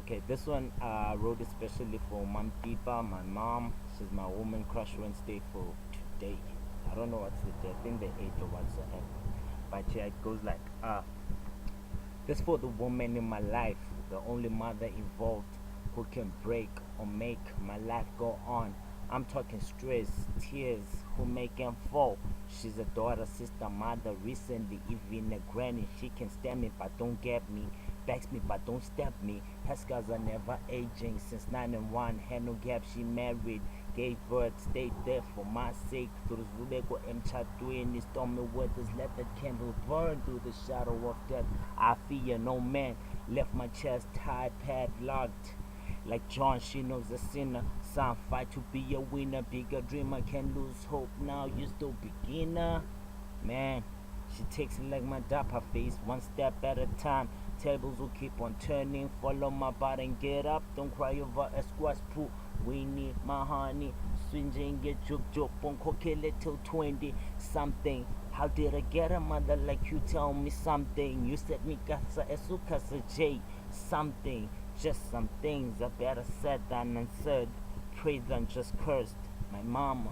Okay, this one I wrote especially for Mom Pipa, my mom. She's my woman crush Wednesday for today. I don't know what's the day, I think the 8th or whatsoever. But yeah, it goes like, this for the woman in my life, the only mother involved who can break or make my life go on. I'm talking stress, tears, who make them fall. She's a daughter, sister, mother, recently even a granny. She can stand me but don't get me, backs me but don't stab me. Her scars are never aging since 9 and 1. Had no gap, she married, gave birth, stayed there for my sake. Through Zubeko emchadweni, stormy weathers, let the candle burn through the shadow of death. I fear no man, left my chest tied, padlocked. Like John, she knows a sinner. Some fight to be a winner. Bigger dreamer can lose hope. Now you still beginner. Man, she takes it like my dapper face, one step at a time. Tables will keep on turning. Follow my body and get up. Don't cry over a squash poo. We need my honey. Swinging get joke. Won't cook it till 20 something. How did I get a mother like you? Tell me something. You said me kasa esukasa J. Something. Just some things are better said than unsaid. Pray than just cursed. My mama.